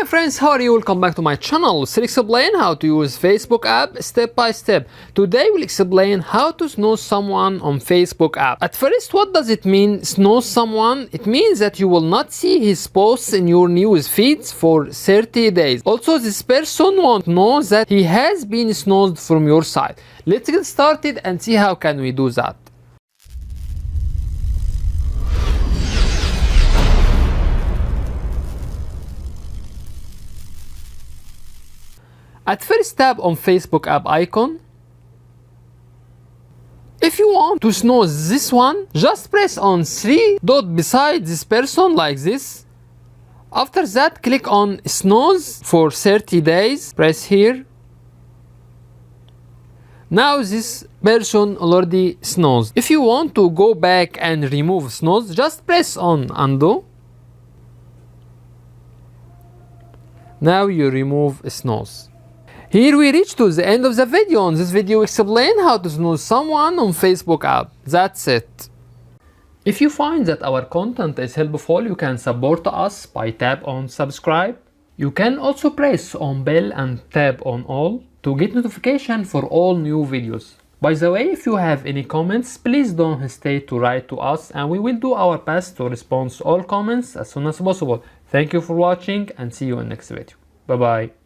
my friends, how are you? Welcome back to my channel. Let's explain how to use Facebook app step by step. Today we'll explain how to snooze someone on Facebook app. At first, what does it mean, snooze someone? It means that you will not see his posts in your news feeds for 30 days. Also, this person won't know that he has been snoozed from your side. Let's get started and see how can we do that. At first, tap on Facebook app icon. If you want to snooze this one, just press on 3 dot beside this person like this. After that, click on snooze for 30 days. Press here. Now this person already snoozed. If you want to go back and remove snooze, just press on undo. Now you remove snooze. Here we reach to the end of the video. On this video we explain how to snooze someone on Facebook app. That's it. If you find that our content is helpful, you can support us by tap on subscribe. You can also press on bell and tap on all to get notification for all new videos. By the way, if you have any comments, please don't hesitate to write to us and we will do our best to respond to all comments as soon as possible. Thank you for watching and see you in next video. Bye bye.